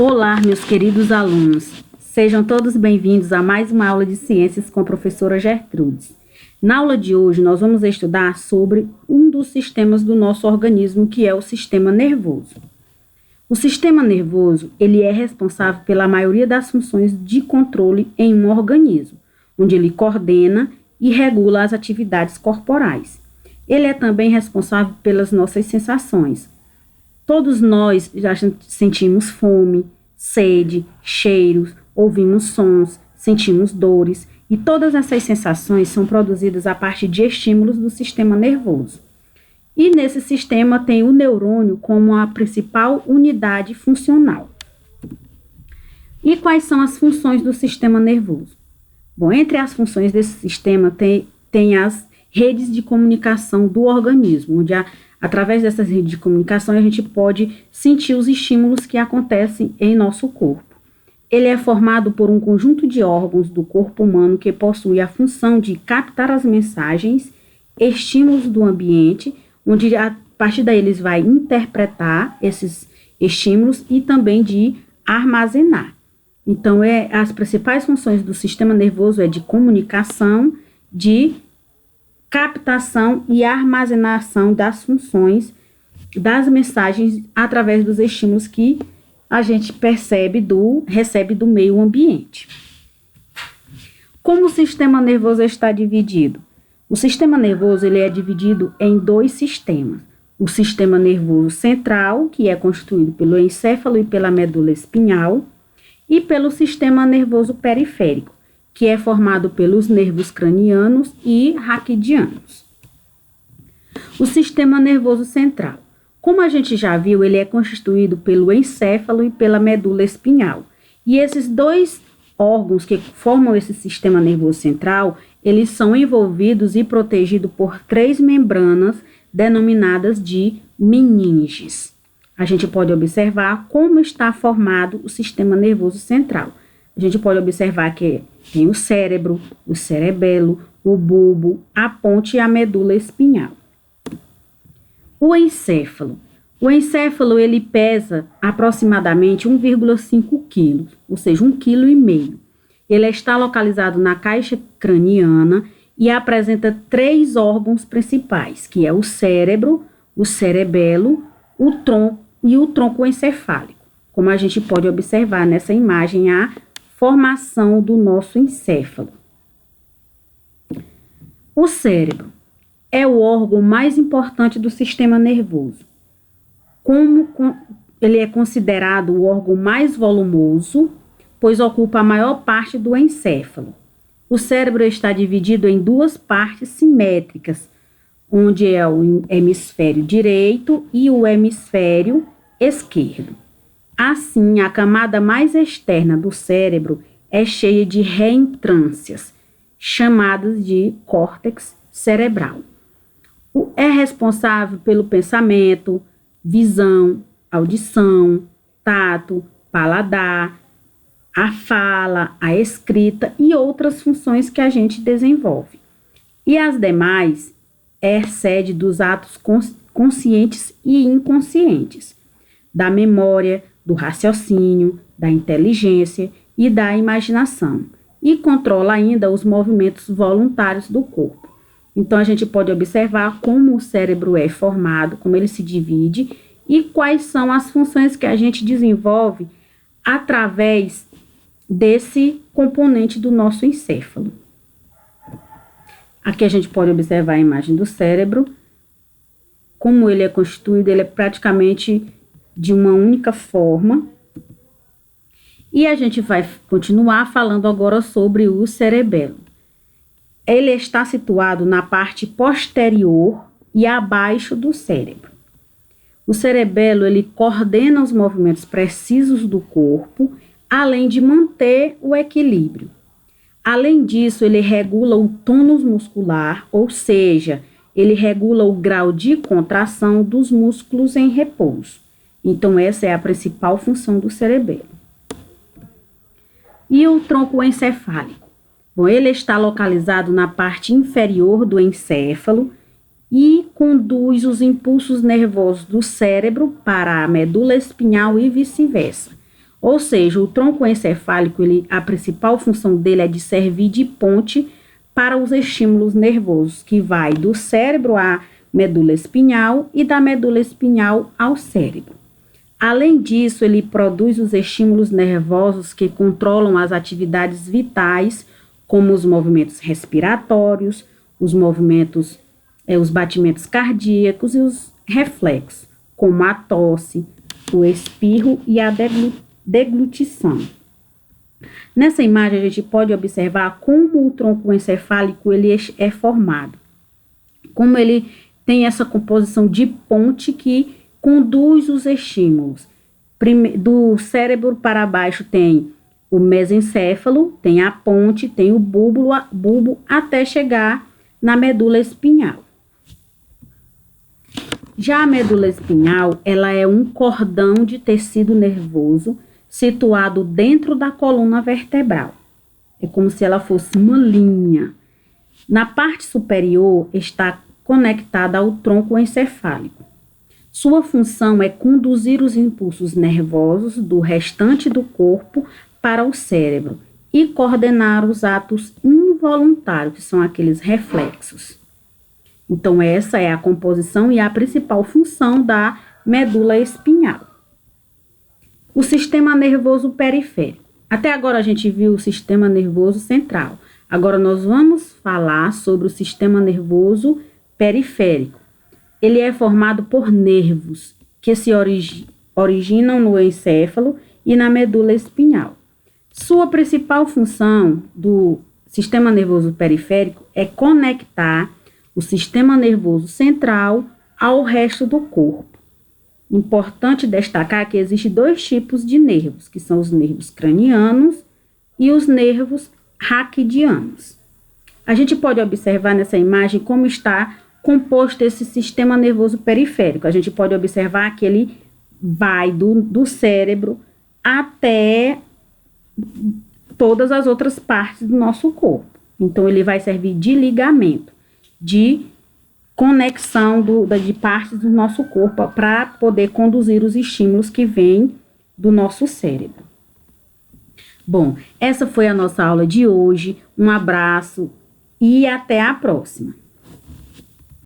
Olá, meus queridos alunos. Sejam todos bem-vindos a mais uma aula de ciências com a professora Gertrudes. Na aula de hoje, nós vamos estudar sobre um dos sistemas do nosso organismo, que é o sistema nervoso. O sistema nervoso, ele é responsável pela maioria das funções de controle em um organismo, onde ele coordena e regula as atividades corporais. Ele é também responsável pelas nossas sensações. Todos nós já sentimos fome, sede, cheiros, ouvimos sons, sentimos dores, e todas essas sensações são produzidas a partir de estímulos do sistema nervoso. E nesse sistema tem o neurônio como a principal unidade funcional. E quais são as funções do sistema nervoso? Bom, entre as funções desse sistema tem as redes de comunicação do organismo, onde através dessas redes de comunicação a gente pode sentir os estímulos que acontecem em nosso corpo. Ele é formado por um conjunto de órgãos do corpo humano que possui a função de captar as mensagens, estímulos do ambiente, onde a partir daí eles vai interpretar esses estímulos e também de armazenar. Então, as principais funções do sistema nervoso é de comunicação, de captação e armazenação das funções das mensagens através dos estímulos que a gente recebe do meio ambiente. Como o sistema nervoso está dividido? O sistema nervoso ele é dividido em dois sistemas. O sistema nervoso central, que é constituído pelo encéfalo e pela medula espinhal, e pelo sistema nervoso periférico, que é formado pelos nervos cranianos e raquidianos. O sistema nervoso central. Como a gente já viu, ele é constituído pelo encéfalo e pela medula espinhal. E esses dois órgãos que formam esse sistema nervoso central, eles são envolvidos e protegidos por três membranas denominadas de meninges. A gente pode observar como está formado o sistema nervoso central. A gente pode observar que tem o cérebro, o cerebelo, o bulbo, a ponte e a medula espinhal. O encéfalo. O encéfalo ele pesa aproximadamente 1,5 kg, ou seja, 1,5 kg. Ele está localizado na caixa craniana e apresenta três órgãos principais, que é o cérebro, o cerebelo, o tronco e o tronco encefálico. Como a gente pode observar nessa imagem, a formação do nosso encéfalo. O cérebro é o órgão mais importante do sistema nervoso. Ele é considerado o órgão mais volumoso, pois ocupa a maior parte do encéfalo. O cérebro está dividido em duas partes simétricas, onde é o hemisfério direito e o hemisfério esquerdo. Assim, a camada mais externa do cérebro é cheia de reentrâncias, chamadas de córtex cerebral. É responsável pelo pensamento, visão, audição, tato, paladar, a fala, a escrita e outras funções que a gente desenvolve. E as demais é sede dos atos conscientes e inconscientes, da memória, do raciocínio, da inteligência e da imaginação, e controla ainda os movimentos voluntários do corpo. Então, a gente pode observar como o cérebro é formado, como ele se divide e quais são as funções que a gente desenvolve através desse componente do nosso encéfalo. Aqui a gente pode observar a imagem do cérebro. Como ele é constituído, ele é praticamente de uma única forma. E a gente vai continuar falando agora sobre o cerebelo. Ele está situado na parte posterior e abaixo do cérebro. O cerebelo, ele coordena os movimentos precisos do corpo, além de manter o equilíbrio. Além disso, ele regula o tônus muscular, ou seja, ele regula o grau de contração dos músculos em repouso. Então, essa é a principal função do cerebelo. E o tronco encefálico? Bom, ele está localizado na parte inferior do encéfalo e conduz os impulsos nervosos do cérebro para a medula espinhal e vice-versa. Ou seja, o tronco encefálico, a principal função dele é de servir de ponte para os estímulos nervosos, que vai do cérebro à medula espinhal e da medula espinhal ao cérebro. Além disso, ele produz os estímulos nervosos que controlam as atividades vitais, como os movimentos respiratórios, os batimentos cardíacos e os reflexos, como a tosse, o espirro e a deglutição. Nessa imagem, a gente pode observar como o tronco encefálico ele é formado, como ele tem essa composição de ponte que conduz os estímulos. Do cérebro para baixo tem o mesencéfalo, tem a ponte, tem o bulbo até chegar na medula espinhal. Já a medula espinhal, ela é um cordão de tecido nervoso situado dentro da coluna vertebral. É como se ela fosse uma linha. Na parte superior está conectada ao tronco encefálico. Sua função é conduzir os impulsos nervosos do restante do corpo para o cérebro e coordenar os atos involuntários, que são aqueles reflexos. Então, essa é a composição e a principal função da medula espinhal. O sistema nervoso periférico. Até agora a gente viu o sistema nervoso central. Agora nós vamos falar sobre o sistema nervoso periférico. Ele é formado por nervos que se originam no encéfalo e na medula espinhal. Sua principal função do sistema nervoso periférico é conectar o sistema nervoso central ao resto do corpo. Importante destacar que existem dois tipos de nervos, que são os nervos cranianos e os nervos raquidianos. A gente pode observar nessa imagem como está composto esse sistema nervoso periférico. A gente pode observar que ele vai do cérebro até todas as outras partes do nosso corpo. Então, ele vai servir de ligamento, de conexão de partes do nosso corpo para poder conduzir os estímulos que vêm do nosso cérebro. Bom, essa foi a nossa aula de hoje. Um abraço e até a próxima.